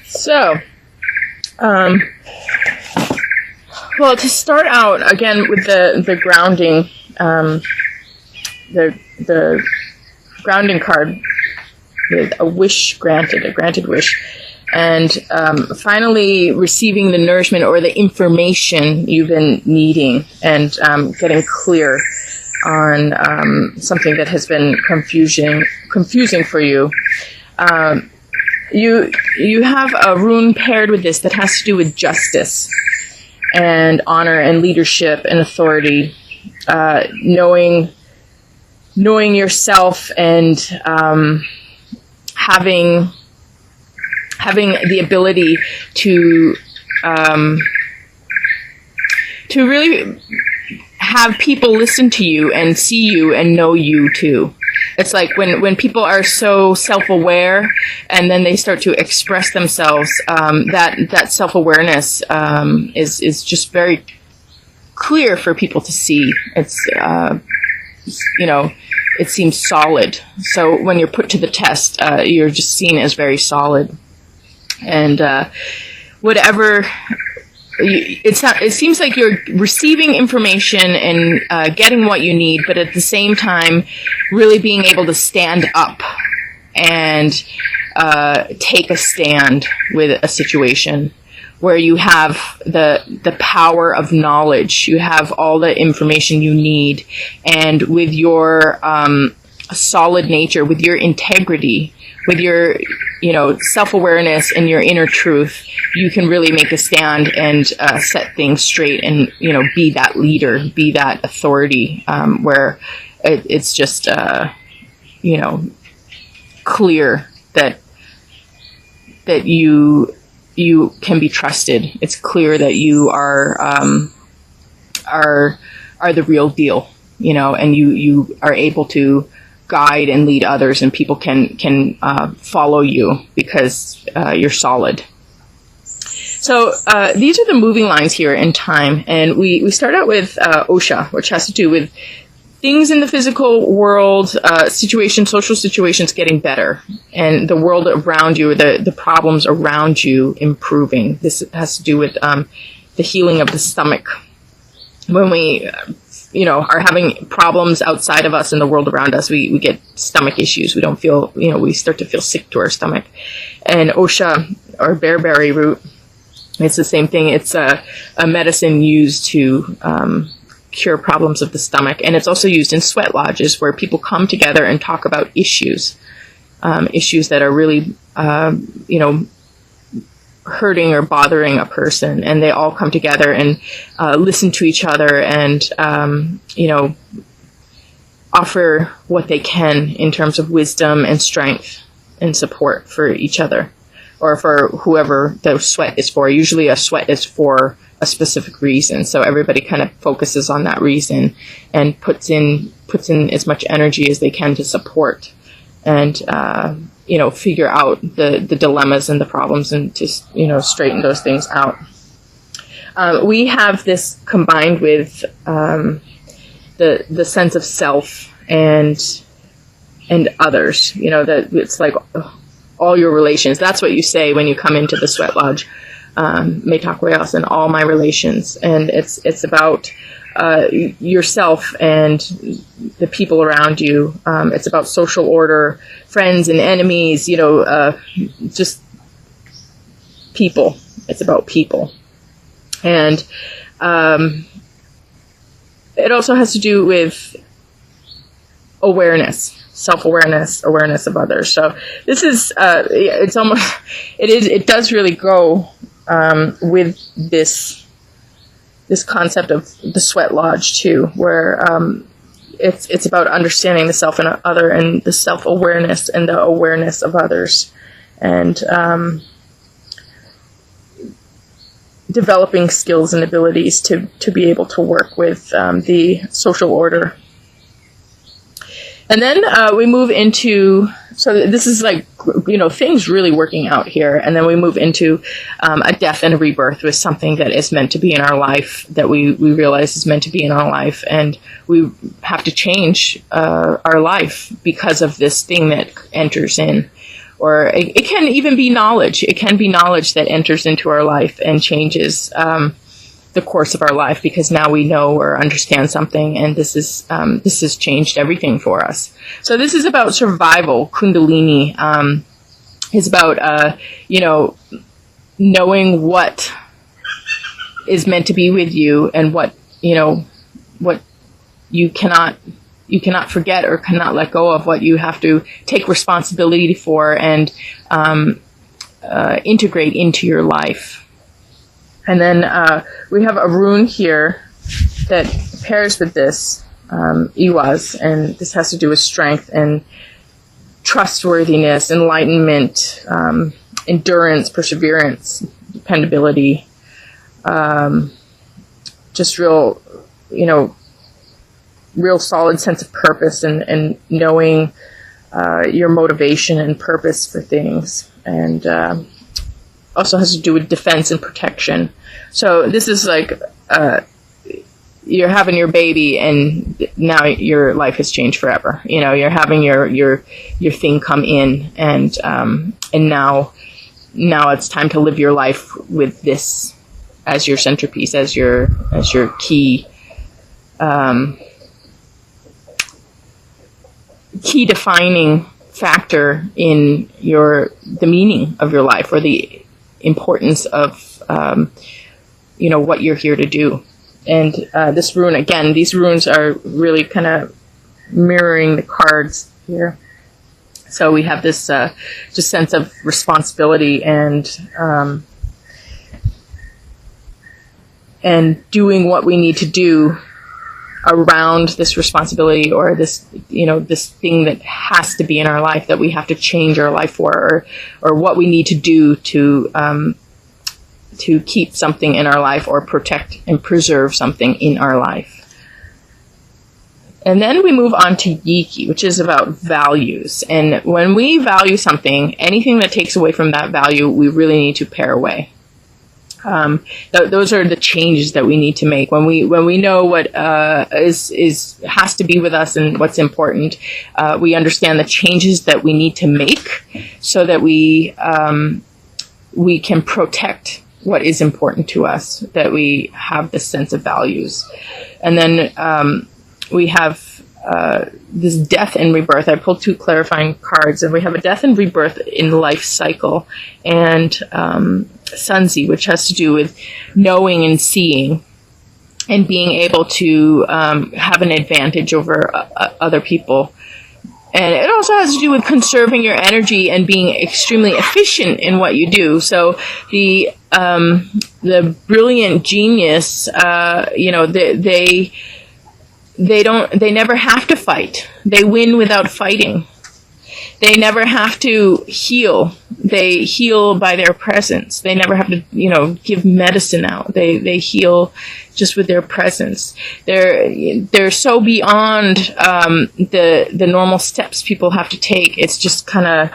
So, well, to start out again with the grounding, the grounding card with a wish granted, a granted wish, and finally receiving the nourishment or the information you've been needing, and getting clear on something that has been confusing for you. You have a rune paired with this that has to do with justice and honor and leadership and authority, knowing yourself, and having the ability to really have people listen to you and see you and know you too. It's like when people are so self-aware and then they start to express themselves, that self-awareness is just very clear for people to see. It's it seems solid. So when you're put to the test, you're just seen as very solid. And whatever. It seems like you're receiving information and getting what you need, but at the same time, really being able to stand up and take a stand with a situation where you have the power of knowledge. You have all the information you need, and with your solid nature, with your integrity, with your self-awareness and your inner truth, you can really make a stand and set things straight, and be that leader, be that authority, where it's just clear that you can be trusted. It's clear that you are the real deal, and you are able to guide and lead others, and people can follow you because you're solid. So these are the moving lines here in time, and we start out with Osha, which has to do with things in the physical world, social situations getting better, and the world around you, the problems around you improving. This has to do with the healing of the stomach. When we are having problems outside of us in the world around us, we get stomach issues. We don't feel, we start to feel sick to our stomach. And Osha, or bearberry root, it's the same thing. It's a medicine used to cure problems of the stomach. And it's also used in sweat lodges, where people come together and talk about issues that are really, hurting or bothering a person, and they all come together and listen to each other and offer what they can in terms of wisdom and strength and support for each other, or for whoever the sweat is for. Usually a sweat is for a specific reason, so everybody kind of focuses on that reason and puts in as much energy as they can to support and figure out the dilemmas and the problems, and to straighten those things out. We have this combined with the sense of self and others. That it's like all your relations. That's what you say when you come into the sweat lodge. Metakwayas, and all my relations, and it's about yourself and the people around you. It's about social order, friends and enemies, just people. It's about people. And it also has to do with awareness, self-awareness, awareness of others. So this is, it does really go with this concept of the sweat lodge too, where it's about understanding the self and other, and the self-awareness and the awareness of others, and developing skills and abilities to be able to work with the social order. And then we move into, so this is like, things really working out here. And then we move into a death and a rebirth with something that is meant to be in our life, that we realize is meant to be in our life. And we have to change our life because of this thing that enters in, or it can even be knowledge. It can be knowledge that enters into our life and changes the course of our life, because now we know or understand something, and this has changed everything for us. So this is about survival. Kundalini is about knowing what is meant to be with you, and what you cannot forget or cannot let go of, what you have to take responsibility for and integrate into your life. And then we have a rune here that pairs with this, Iwas, and this has to do with strength and trustworthiness, enlightenment, endurance, perseverance, dependability, just real solid sense of purpose and knowing your motivation and purpose for things. And also has to do with defense and protection. So this is like you're having your baby, and now your life has changed forever. You're having your thing come in, and now it's time to live your life with this as your centerpiece, as your key defining factor in the meaning of your life, or the importance of what you're here to do. And this rune, again, these runes are really kind of mirroring the cards here. So we have this just sense of responsibility and doing what we need to do around this responsibility, or this thing that has to be in our life, that we have to change our life for, or what we need to do to keep something in our life, or protect and preserve something in our life. And then we move on to Yiki, which is about values. And when we value something, anything that takes away from that value, we really need to pare away. Those are the changes that we need to make when we know what has to be with us and what's important. We understand the changes that we need to make so that we can protect what is important to us, that we have this sense of values. And then we have this death and rebirth. I pulled 2 clarifying cards, and we have a death and rebirth in the life cycle, and Sunzi, which has to do with knowing and seeing and being able to have an advantage over other people. And it also has to do with conserving your energy and being extremely efficient in what you do. So the brilliant genius, they never have to fight. They win without fighting. They never have to heal. They heal by their presence. They never have to, give medicine out. They heal just with their presence. They're so beyond the normal steps people have to take. It's just kind of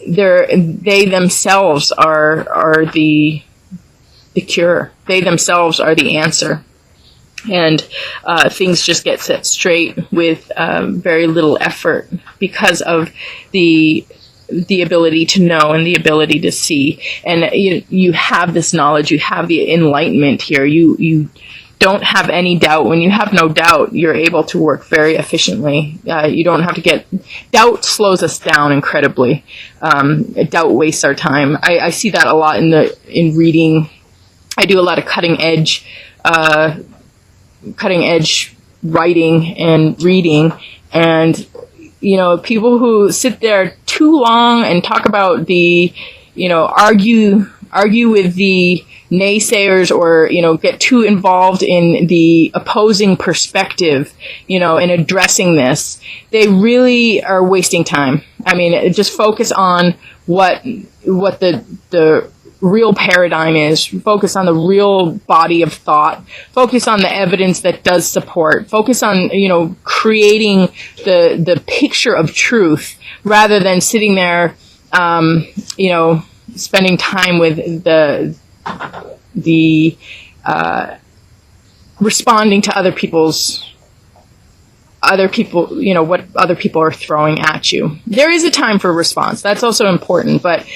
they themselves are the cure. They themselves are the answer. And things just get set straight with very little effort, because of the ability to know and the ability to see. And you have this knowledge, you have the enlightenment here. You don't have any doubt. When you have no doubt, you're able to work very efficiently. You don't have to doubt slows us down incredibly. Doubt wastes our time. I see that a lot in reading. I do a lot of cutting edge writing and reading, and people who sit there too long and talk about argue with the naysayers, or get too involved in the opposing perspective, in addressing this, they really are wasting time. I mean, just focus on what the real paradigm is. Focus on the real body of thought. Focus on the evidence that does support. Focus on, creating the picture of truth, rather than sitting there, spending time with the responding to other people's other people, what other people are throwing at you. There is a time for response. That's also important, but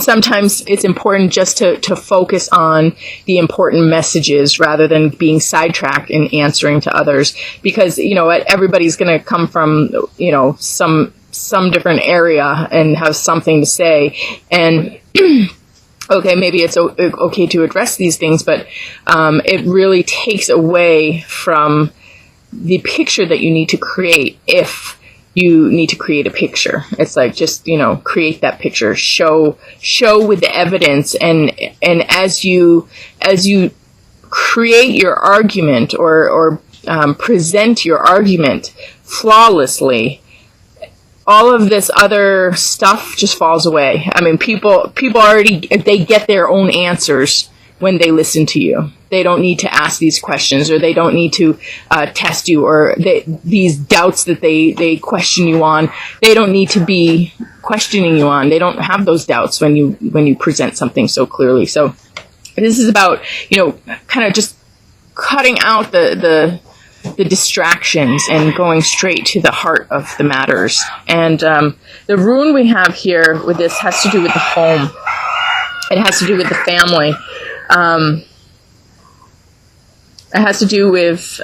sometimes it's important just to focus on the important messages rather than being sidetracked in answering to others, because, everybody's going to come from, some different area and have something to say. And okay, maybe it's okay to address these things, but it really takes away from the picture that you need to create. If you need to create a picture, it's like, just, create that picture, show with the evidence. And as you create your argument or present your argument flawlessly, all of this other stuff just falls away. I mean, people already, they get their own answers when they listen to you. They don't need to ask these questions, or they don't need to test you, or these doubts that they question you on. They don't need to be questioning you on. They don't have those doubts when you present something so clearly. So this is about, kind of just cutting out the distractions and going straight to the heart of the matters. And the rune we have here with this has to do with the home. It has to do with the family. It has to do with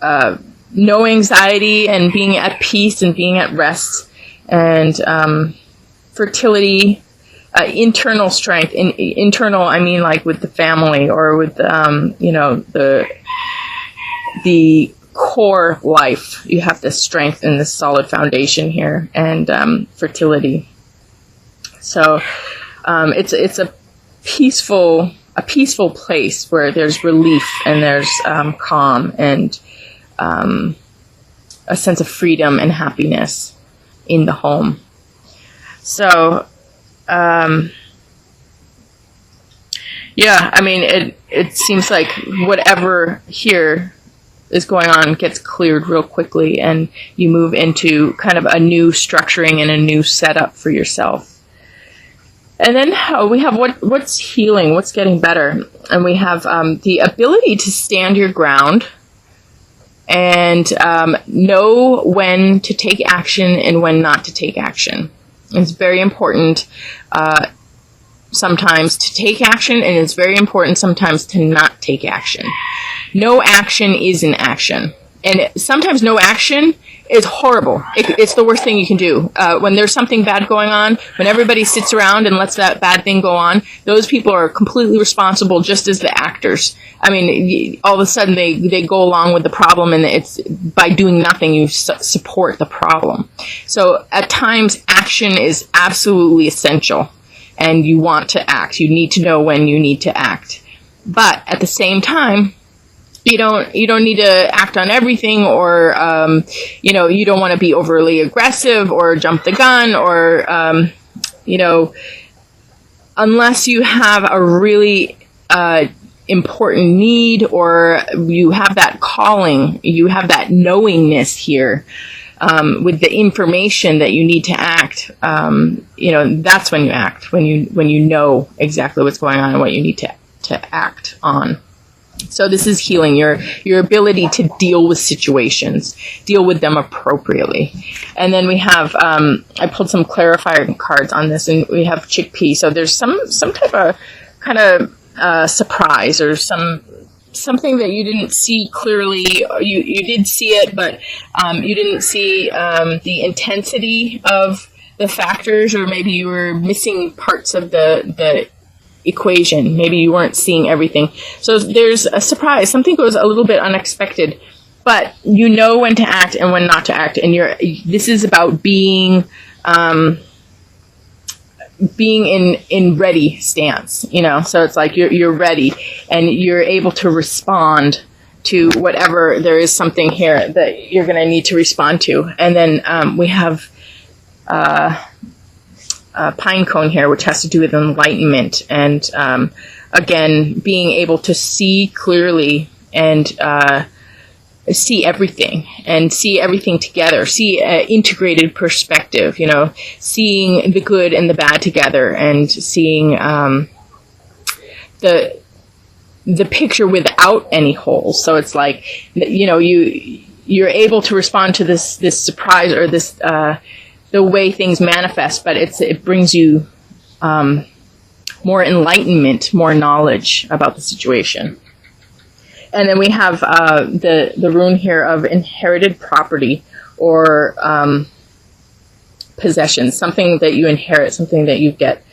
no anxiety and being at peace and being at rest, and fertility, internal strength. Internal, I mean, like with the family, or with the core life. You have this strength and this solid foundation here, and fertility. So it's a peaceful place where there's relief and there's calm and a sense of freedom and happiness in the home. So I mean, it seems like whatever here is going on gets cleared real quickly, and you move into kind of a new structuring and a new setup for yourself. And then we have what's healing, what's getting better. And we have the ability to stand your ground and know when to take action and when not to take action. It's very important sometimes to take action, and it's very important sometimes to not take action. No action is an action. And sometimes no action is horrible. It's the worst thing you can do. When there's something bad going on, when everybody sits around and lets that bad thing go on, those people are completely responsible, just as the actors. I mean, all of a sudden they go along with the problem, and it's by doing nothing, you support the problem. So at times, action is absolutely essential, and you want to act. You need to know when you need to act. But at the same time, you don't need to act on everything, or, you don't want to be overly aggressive or jump the gun, or, unless you have a really, important need, or you have that calling, you have that knowingness here, with the information that you need to act. That's when you act, when you know exactly what's going on and what you need to act on. So this is healing, your ability to deal with situations, deal with them appropriately. And then we have, I pulled some clarifier cards on this, and we have chickpea. So there's some type of kind of surprise, or something that you didn't see clearly. You did see it, but you didn't see the intensity of the factors, or maybe you were missing parts of the equation. Maybe you weren't seeing everything. So there's a surprise. Something goes a little bit unexpected, but you know when to act and when not to act. And this is about being in ready stance, so it's like you're ready, and you're able to respond to whatever there is something here that you're going to need to respond to. And then we have pine cone here, which has to do with enlightenment, and again, being able to see clearly and see everything together, see an integrated perspective, seeing the good and the bad together, and seeing the picture without any holes. So it's like, you you're able to respond to this surprise or this the way things manifest, but it brings you more enlightenment, more knowledge about the situation. And then we have the rune here of inherited property or possessions, something that you inherit, something that you get.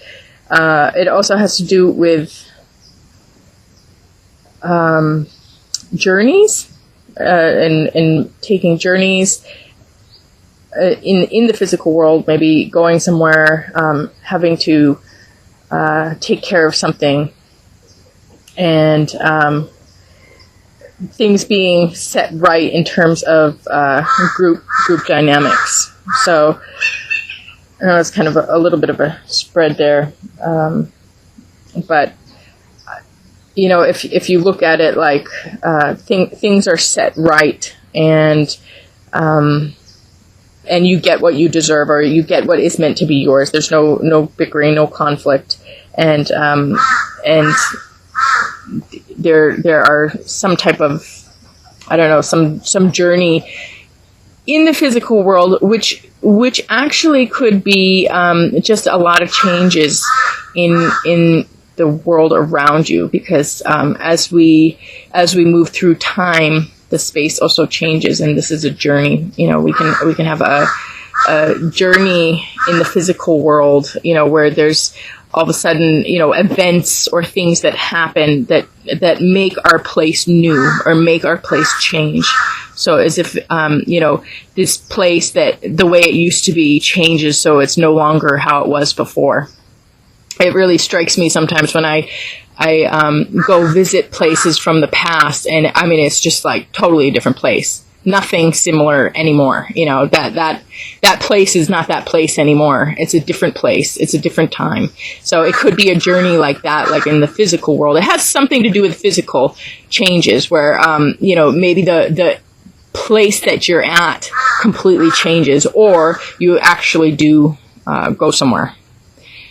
It also has to do with journeys and taking journeys in the physical world, maybe going somewhere, having to take care of something, and things being set right in terms of group dynamics. So I know it's kind of a little bit of a spread there, but you know, if you look at it like things are set right, and you get what you deserve, or you get what is meant to be yours. There's no bickering, no conflict, and there are some type of, I don't know, some journey in the physical world, which actually could be just a lot of changes in the world around you, because as we move through time, the space also changes, and this is a journey. You know, we can have a journey in the physical world, you know, where there's all of a sudden, you know, events or things that happen that make our place new or make our place change. So as if, you know, this place that the way it used to be changes, so it's no longer how it was before. It really strikes me sometimes when I go visit places from the past, and I mean, it's just like totally a different place. Nothing similar anymore. You know, that place is not that place anymore. It's a different place. It's a different time. So it could be a journey like that, like in the physical world. It has something to do with physical changes where, you know, maybe the place that you're at completely changes, or you actually do go somewhere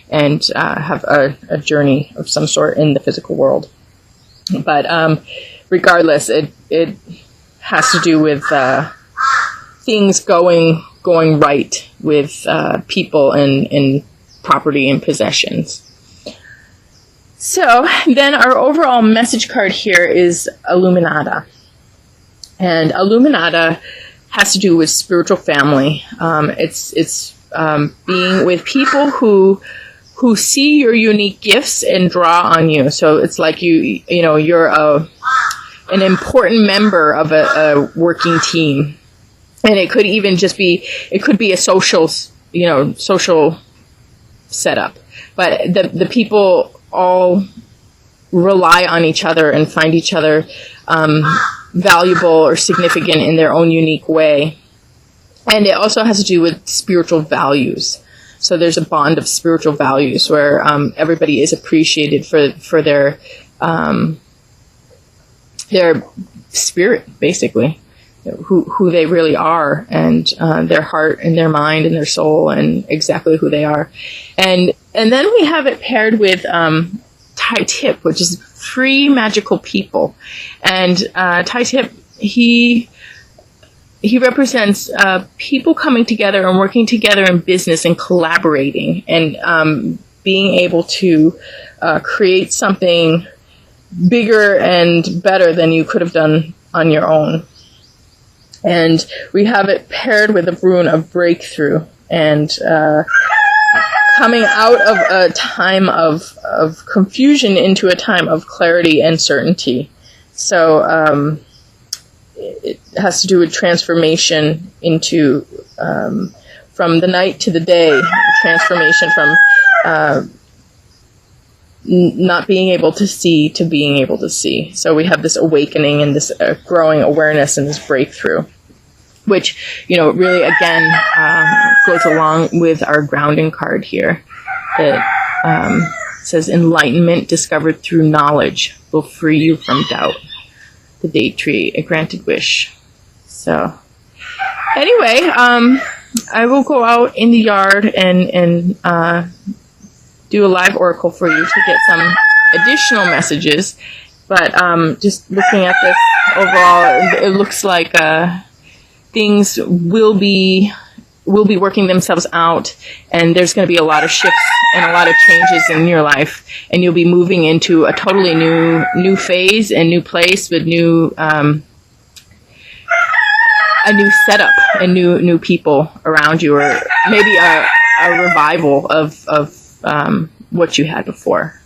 and have a journey of some sort in the physical world. But regardless, it has to do with things going right with people and property and possessions. So then our overall message card here is Illuminata. And Illuminata has to do with spiritual family. It's being with people who see your unique gifts and draw on you. So it's like you know, you're an important member of a working team. And it could even just be, it could be a social setup. But the people all rely on each other and find each other valuable or significant in their own unique way. And it also has to do with spiritual values. So there's a bond of spiritual values where everybody is appreciated for their spirit, basically, who they really are, and their heart and their mind and their soul and exactly who they are. And then we have it paired with Tai Tip, which is free magical people. And Tai Tip, he represents people coming together and working together in business and collaborating and being able to create something bigger and better than you could have done on your own. And we have it paired with a rune of breakthrough and coming out of a time of confusion into a time of clarity and certainty. So it has to do with transformation into from the night to the day, transformation from not being able to see to being able to see. So we have this awakening and this growing awareness and this breakthrough, which, you know, really, again, goes along with our grounding card here. It says, enlightenment discovered through knowledge will free you from doubt. The date tree, a granted wish. So anyway, I will go out in the yard and do a live oracle for you to get some additional messages. But just looking at this overall, it looks like things will be working themselves out, and there's going to be a lot of shifts and a lot of changes in your life, and you'll be moving into a totally new phase and new place with a new setup and new people around you, or maybe a revival of what you had before.